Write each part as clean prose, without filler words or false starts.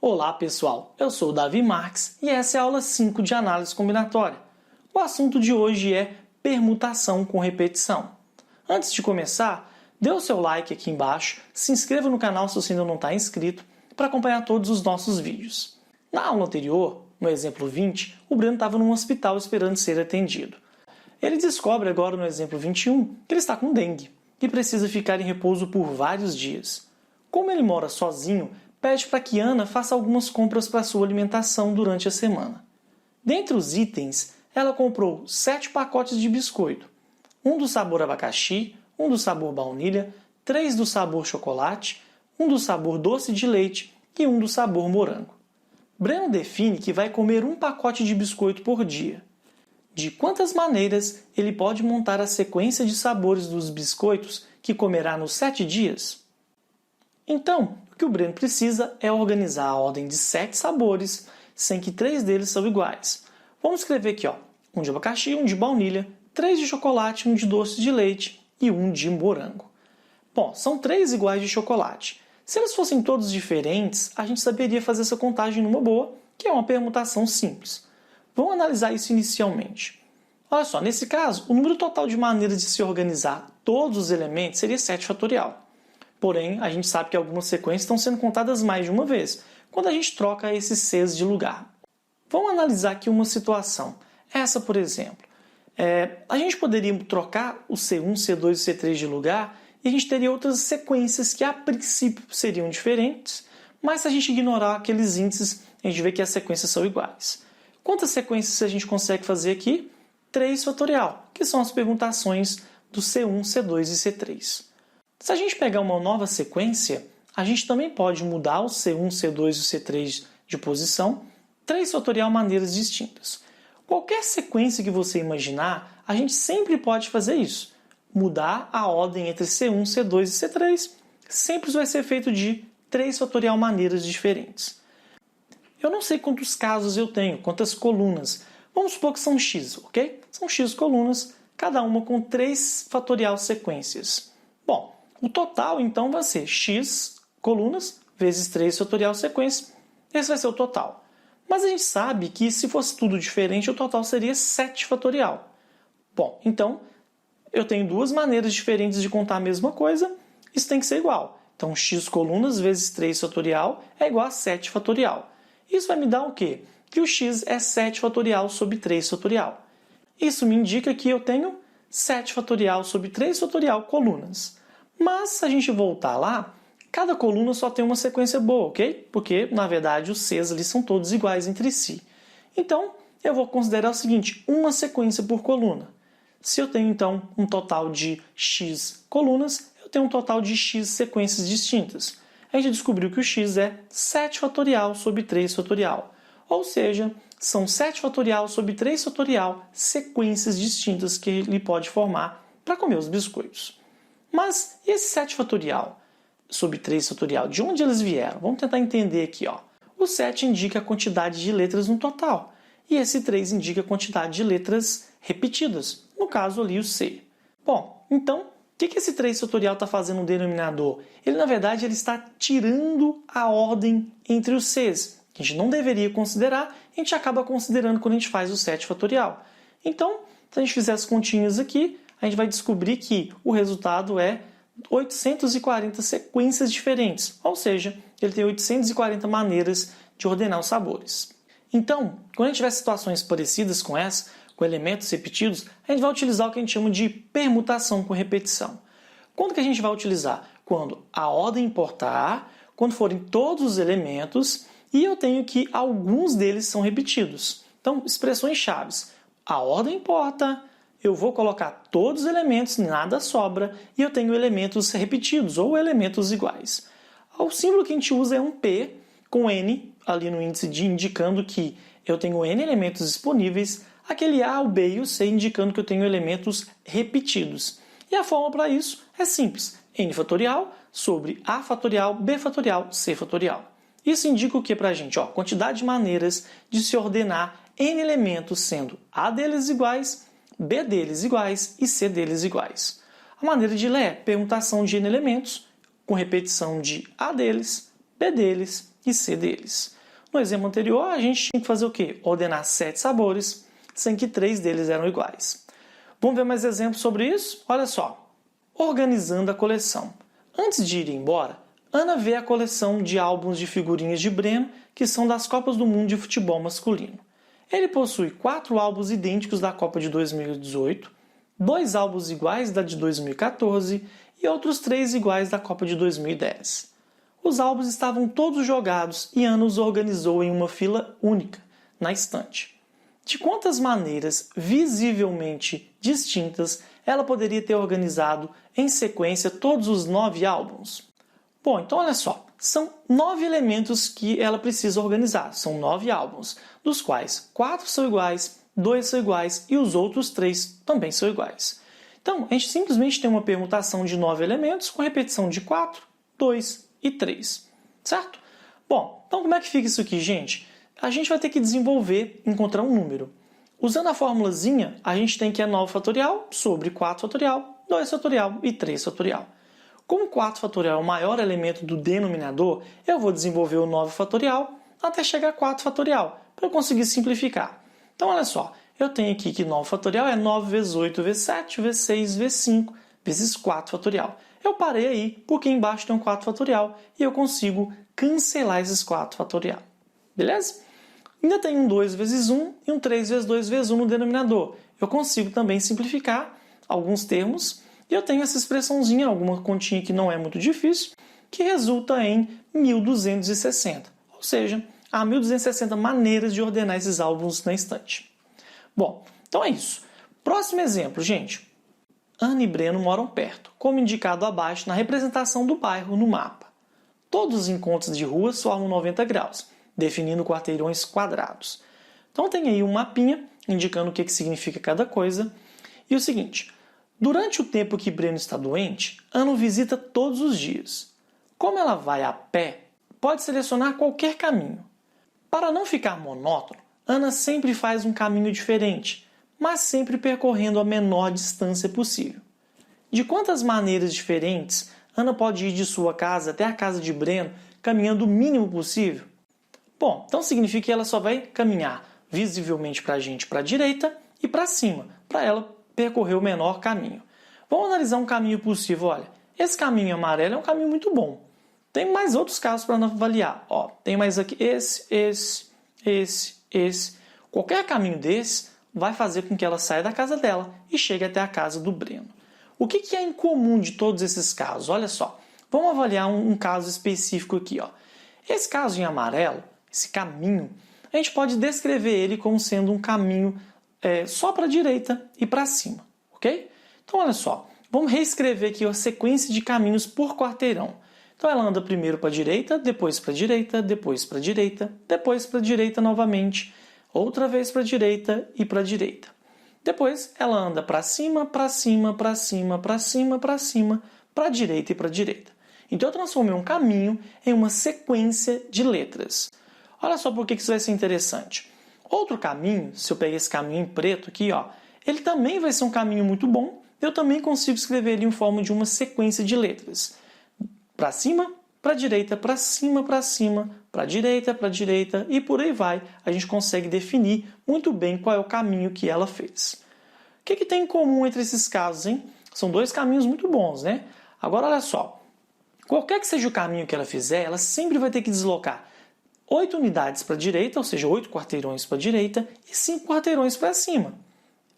Olá pessoal, eu sou o Davi Marques e essa é a aula 5 de análise combinatória. O assunto de hoje é permutação com repetição. Antes de começar, dê o seu like aqui embaixo, se inscreva no canal se você ainda não está inscrito para acompanhar todos os nossos vídeos. Na aula anterior, no exemplo 20, o Breno estava num hospital esperando ser atendido. Ele descobre agora no exemplo 21 que ele está com dengue e precisa ficar em repouso por vários dias. Como ele mora sozinho, pede para que Ana faça algumas compras para sua alimentação durante a semana. Dentre os itens, ela comprou 7 pacotes de biscoito, um do sabor abacaxi, um do sabor baunilha, 3 do sabor chocolate, um do sabor doce de leite e um do sabor morango. Breno define que vai comer um pacote de biscoito por dia. De quantas maneiras ele pode montar a sequência de sabores dos biscoitos que comerá nos 7 dias? Então, o que o Breno precisa é organizar a ordem de 7 sabores, sem que 3 deles são iguais. Vamos escrever aqui, um de abacaxi, um de baunilha, 3 de chocolate, um de doce de leite e um de morango. Bom, são 3 iguais de chocolate. Se eles fossem todos diferentes, a gente saberia fazer essa contagem numa boa, que é uma permutação simples. Vamos analisar isso inicialmente. Olha só, nesse caso, o número total de maneiras de se organizar todos os elementos seria 7 fatorial. Porém, a gente sabe que algumas sequências estão sendo contadas mais de uma vez, quando a gente troca esses Cs de lugar. Vamos analisar aqui uma situação. Essa, por exemplo. A gente poderia trocar o C1, C2 e C3 de lugar e a gente teria outras sequências que a princípio seriam diferentes, mas se a gente ignorar aqueles índices, a gente vê que as sequências são iguais. Quantas sequências a gente consegue fazer aqui? 3 fatorial, que são as permutações do C1, C2 e C3. Se a gente pegar uma nova sequência, a gente também pode mudar o C1, C2 e o C3 de posição, 3 fatorial maneiras distintas. Qualquer sequência que você imaginar, a gente sempre pode fazer isso. Mudar a ordem entre C1, C2 e C3 sempre vai ser feito de 3 fatorial maneiras diferentes. Eu não sei quantos casos eu tenho, quantas colunas. Vamos supor que são X, ok? São X colunas, cada uma com 3 fatorial sequências. Bom, o total, então, vai ser x colunas vezes 3 fatorial sequência. Esse vai ser o total. Mas a gente sabe que, se fosse tudo diferente, o total seria 7 fatorial. Bom, então, eu tenho 2 maneiras diferentes de contar a mesma coisa. Isso tem que ser igual. Então, x colunas vezes 3 fatorial é igual a 7 fatorial. Isso vai me dar o quê? Que o x é 7 fatorial sobre 3 fatorial. Isso me indica que eu tenho 7 fatorial sobre 3 fatorial colunas. Mas, se a gente voltar lá, cada coluna só tem uma sequência boa, ok? Porque, na verdade, os Cs ali são todos iguais entre si. Então, eu vou considerar o seguinte, uma sequência por coluna. Se eu tenho, então, um total de x colunas, eu tenho um total de x sequências distintas. A gente descobriu que o x é 7 fatorial sobre 3 fatorial. Ou seja, são 7 fatorial sobre 3 fatorial sequências distintas que ele pode formar para comer os biscoitos. Mas e esse 7 fatorial sobre 3 fatorial? De onde eles vieram? Vamos tentar entender aqui. O 7 indica a quantidade de letras no total. E esse 3 indica a quantidade de letras repetidas. No caso ali o C. Bom, então, o que esse 3 fatorial está fazendo no denominador? Ele, na verdade, ele está tirando a ordem entre os Cs. Que a gente não deveria considerar, a gente acaba considerando quando a gente faz o 7 fatorial. Então, se a gente fizer as continhas aqui, a gente vai descobrir que o resultado é 840 sequências diferentes, ou seja, ele tem 840 maneiras de ordenar os sabores. Então, quando a gente tiver situações parecidas com essa, com elementos repetidos, a gente vai utilizar o que a gente chama de permutação com repetição. Quando que a gente vai utilizar? Quando a ordem importar, quando forem todos os elementos, e eu tenho que alguns deles são repetidos. Então, expressões chaves. A ordem importa, eu vou colocar todos os elementos, nada sobra, e eu tenho elementos repetidos ou elementos iguais. O símbolo que a gente usa é um P com N, ali no índice de indicando que eu tenho N elementos disponíveis, aquele A, o B e o C indicando que eu tenho elementos repetidos. E a forma para isso é simples, N fatorial sobre A fatorial, B fatorial, C fatorial. Isso indica o que para a gente? Quantidade de maneiras de se ordenar N elementos, sendo A deles iguais, B deles iguais e C deles iguais. A maneira de ler é permutação de N elementos, com repetição de A deles, B deles, e C deles. No exemplo anterior, a gente tinha que fazer o quê? Ordenar 7 sabores, sem que 3 deles eram iguais. Vamos ver mais exemplos sobre isso? Olha só. Organizando a coleção. Antes de ir embora, Ana vê a coleção de álbuns de figurinhas de Breno, que são das Copas do Mundo de Futebol Masculino. Ele possui 4 álbuns idênticos da Copa de 2018, 2 álbuns iguais da de 2014 e outros 3 iguais da Copa de 2010. Os álbuns estavam todos jogados e Ana os organizou em uma fila única, na estante. De quantas maneiras visivelmente distintas ela poderia ter organizado em sequência todos os 9 álbuns? Bom, então olha só, são 9 elementos que ela precisa organizar, são 9 álbuns, dos quais 4 são iguais, 2 são iguais e os outros 3 também são iguais. Então, a gente simplesmente tem uma permutação de 9 elementos com repetição de 4, 2 e 3, certo? Bom, então como é que fica isso aqui, gente? A gente vai ter que desenvolver, encontrar um número. Usando a formulazinha, a gente tem que é 9 fatorial sobre 4 fatorial, 2 fatorial e 3 fatorial. Como 4 fatorial é o maior elemento do denominador, eu vou desenvolver o 9 fatorial até chegar a 4 fatorial, para eu conseguir simplificar. Então, olha só, eu tenho aqui que 9 fatorial é 9 vezes 8 vezes 7 vezes 6 vezes 5 vezes 4 fatorial. Eu parei aí porque embaixo tem um 4 fatorial e eu consigo cancelar esses 4 fatorial. Beleza? Ainda tem um 2 vezes 1 e um 3 vezes 2 vezes 1 no denominador. Eu consigo também simplificar alguns termos e eu tenho essa expressãozinha, alguma continha que não é muito difícil, que resulta em 1260. Ou seja, há 1260 maneiras de ordenar esses álbuns na estante. Bom, então é isso. Próximo exemplo, gente. Ana e Breno moram perto, como indicado abaixo na representação do bairro no mapa. Todos os encontros de ruas formam 90 graus, definindo quarteirões quadrados. Então tem aí um mapinha indicando o que significa cada coisa. E o seguinte, durante o tempo que Breno está doente, Ana o visita todos os dias. Como ela vai a pé, pode selecionar qualquer caminho. Para não ficar monótono, Ana sempre faz um caminho diferente, mas sempre percorrendo a menor distância possível. De quantas maneiras diferentes Ana pode ir de sua casa até a casa de Breno caminhando o mínimo possível? Bom, então significa que ela só vai caminhar visivelmente para a gente para a direita e para cima, para ela percorrer o menor caminho. Vamos analisar um caminho possível. Olha, esse caminho amarelo é um caminho muito bom. Tem mais outros casos para avaliar. Ó, tem mais aqui esse. Qualquer caminho desse vai fazer com que ela saia da casa dela e chegue até a casa do Breno. O que é em comum de todos esses casos? Olha só, vamos avaliar um caso específico aqui. Ó. Esse caso em amarelo, esse caminho, a gente pode descrever ele como sendo um caminho só para a direita e para cima, ok? Então, olha só, vamos reescrever aqui a sequência de caminhos por quarteirão. Então, ela anda primeiro para a direita, depois para a direita, depois para a direita, depois para a direita novamente, outra vez para a direita e para a direita. Depois, ela anda para cima, para cima, para cima, para cima, para cima, para a direita e para a direita. Então, eu transformei um caminho em uma sequência de letras. Olha só por que isso vai ser interessante. Outro caminho, se eu pegar esse caminho em preto aqui, ó, ele também vai ser um caminho muito bom. Eu também consigo escrever ele em forma de uma sequência de letras. Para cima, para a direita, para cima, para a direita e por aí vai. A gente consegue definir muito bem qual é o caminho que ela fez. O que tem em comum entre esses casos, hein? São 2 caminhos muito bons, né? Agora, olha só. Qualquer que seja o caminho que ela fizer, ela sempre vai ter que deslocar 8 unidades para a direita, ou seja, 8 quarteirões para a direita e 5 quarteirões para cima.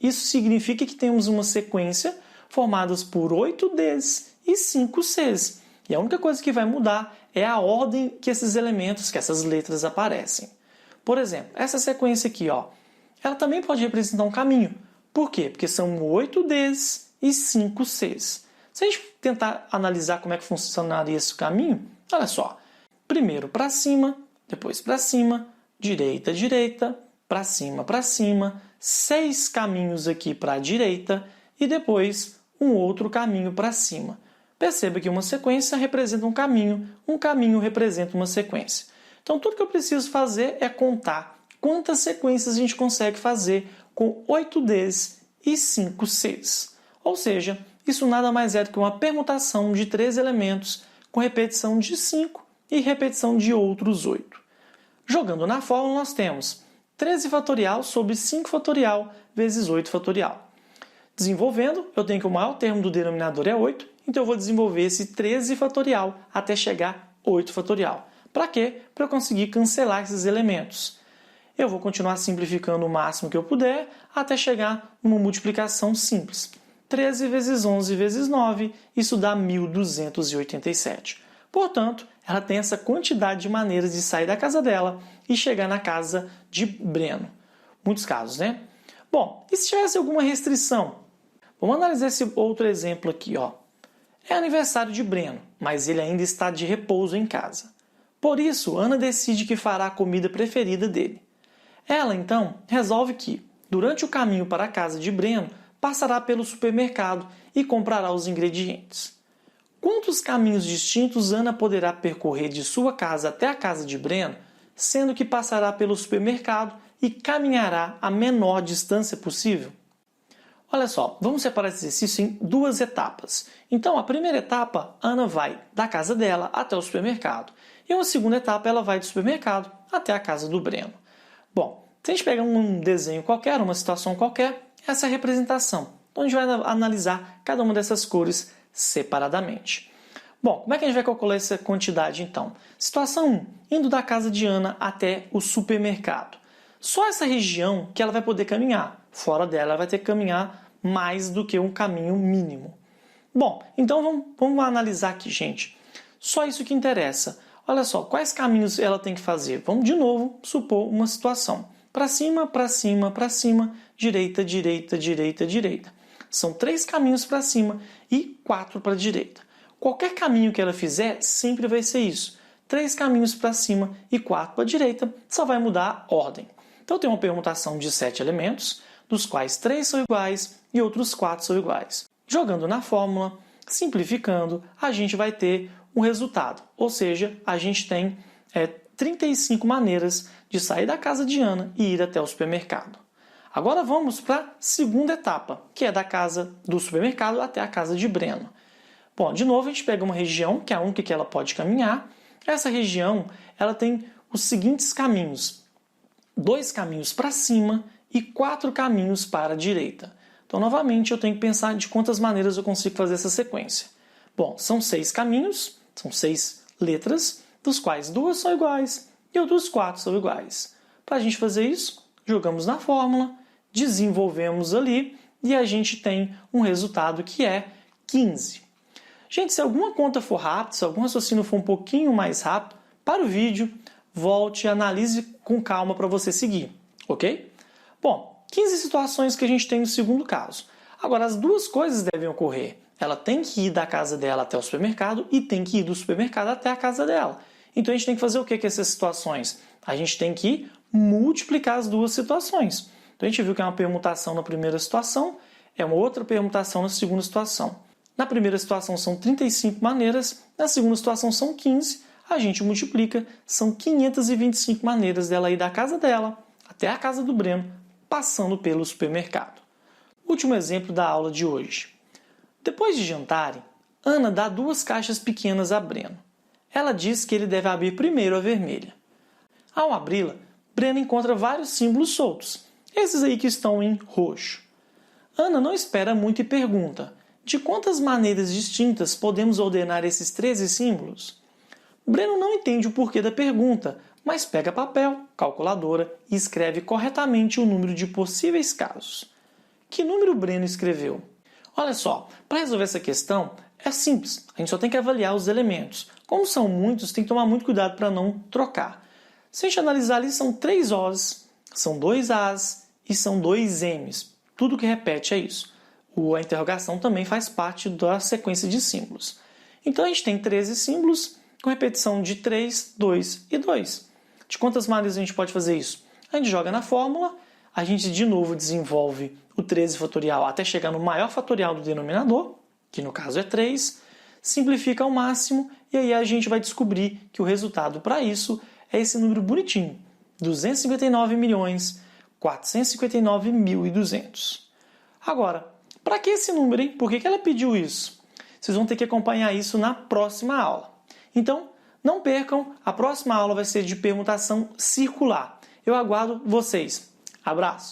Isso significa que temos uma sequência formada por 8 Ds e 5 Cs. E a única coisa que vai mudar é a ordem que esses elementos, que essas letras aparecem. Por exemplo, essa sequência aqui, ó, ela também pode representar um caminho. Por quê? Porque são 8 Ds e 5 Cs. Se a gente tentar analisar como é que funcionaria esse caminho, olha só. Primeiro para cima, depois para cima, direita, direita, para cima, 6 caminhos aqui para a direita e depois um outro caminho para cima. Perceba que uma sequência representa um caminho representa uma sequência. Então, tudo que eu preciso fazer é contar quantas sequências a gente consegue fazer com 8 Ds e 5 Cs. Ou seja, isso nada mais é do que uma permutação de 3 elementos com repetição de 5 e repetição de outros 8. Jogando na fórmula, nós temos 13 fatorial sobre 5 fatorial vezes 8 fatorial. Desenvolvendo, eu tenho que o maior termo do denominador é 8, então eu vou desenvolver esse 13 fatorial até chegar a 8 fatorial. Para quê? Para eu conseguir cancelar esses elementos. Eu vou continuar simplificando o máximo que eu puder até chegar numa multiplicação simples. 13 vezes 11 vezes 9, isso dá 1.287. Portanto, ela tem essa quantidade de maneiras de sair da casa dela e chegar na casa de Breno. Muitos casos, né? Bom, e se tivesse alguma restrição? Vamos analisar esse outro exemplo aqui, ó. É aniversário de Breno, mas ele ainda está de repouso em casa. Por isso, Ana decide que fará a comida preferida dele. Ela, então, resolve que, durante o caminho para a casa de Breno, passará pelo supermercado e comprará os ingredientes. Quantos caminhos distintos Ana poderá percorrer de sua casa até a casa de Breno, sendo que passará pelo supermercado e caminhará a menor distância possível? Olha só, vamos separar esse exercício em 2 etapas. Então, a primeira etapa, Ana vai da casa dela até o supermercado. E uma segunda etapa, ela vai do supermercado até a casa do Breno. Bom, se a gente pegar um desenho qualquer, uma situação qualquer, essa é a representação. Então, a gente vai analisar cada uma dessas cores separadamente. Bom, como é que a gente vai calcular essa quantidade, então? Situação 1, indo da casa de Ana até o supermercado. Só essa região que ela vai poder caminhar. Fora dela, ela vai ter que caminhar mais do que um caminho mínimo. Bom, então vamos analisar aqui, gente. Só isso que interessa. Olha só, quais caminhos ela tem que fazer? Vamos, de novo, supor uma situação. Para cima, para cima, para cima, direita, direita, direita, direita. São 3 caminhos para cima e 4 para a direita. Qualquer caminho que ela fizer, sempre vai ser isso. 3 caminhos para cima e 4 para a direita, só vai mudar a ordem. Então, tem uma permutação de 7 elementos, dos quais 3 são iguais e outros 4 são iguais. Jogando na fórmula, simplificando, a gente vai ter um resultado. Ou seja, a gente tem 35 maneiras de sair da casa de Ana e ir até o supermercado. Agora vamos para a segunda etapa, que é da casa do supermercado até a casa de Breno. Bom, de novo a gente pega uma região, que é a única que ela pode caminhar. Essa região ela tem os seguintes caminhos. 2 caminhos para cima e 4 caminhos para a direita. Então, novamente, eu tenho que pensar de quantas maneiras eu consigo fazer essa sequência. Bom, são 6 caminhos, são 6 letras, dos quais 2 são iguais e outros 4 são iguais. Para a gente fazer isso, jogamos na fórmula, desenvolvemos ali e a gente tem um resultado que é 15. Gente, se alguma conta for rápida, se algum raciocínio for um pouquinho mais rápido, para o vídeo, volte e analise com calma para você seguir, ok? Bom, 15 situações que a gente tem no segundo caso. Agora, as 2 coisas devem ocorrer. Ela tem que ir da casa dela até o supermercado e tem que ir do supermercado até a casa dela. Então, a gente tem que fazer o que com essas situações? A gente tem que multiplicar as 2 situações. Então, a gente viu que é uma permutação na primeira situação, é uma outra permutação na segunda situação. Na primeira situação são 35 maneiras, na segunda situação são 15, a gente multiplica, são 525 maneiras dela ir da casa dela até a casa do Breno, passando pelo supermercado. Último exemplo da aula de hoje. Depois de jantarem, Ana dá 2 caixas pequenas a Breno. Ela diz que ele deve abrir primeiro a vermelha. Ao abri-la, Breno encontra vários símbolos soltos, esses aí que estão em roxo. Ana não espera muito e pergunta: de quantas maneiras distintas podemos ordenar esses 13 símbolos? Breno não entende o porquê da pergunta, mas pega papel, calculadora e escreve corretamente o número de possíveis casos. Que número Breno escreveu? Olha só, para resolver essa questão é simples, a gente só tem que avaliar os elementos. Como são muitos, tem que tomar muito cuidado para não trocar. Se a gente analisar ali, são 3 Os, são 2 As e são 2 Ms. Tudo que repete é isso. A interrogação também faz parte da sequência de símbolos. Então a gente tem 13 símbolos com repetição de 3, 2 e 2. De quantas maneiras a gente pode fazer isso? A gente joga na fórmula, a gente de novo desenvolve o 13 fatorial até chegar no maior fatorial do denominador, que no caso é 3, simplifica ao máximo e aí a gente vai descobrir que o resultado para isso é esse número bonitinho, 259.459.200. Agora, para que esse número, hein? Por que ela pediu isso? Vocês vão ter que acompanhar isso na próxima aula. Então, Não percam, a próxima aula vai ser de permutação circular. Eu aguardo vocês. Abraço!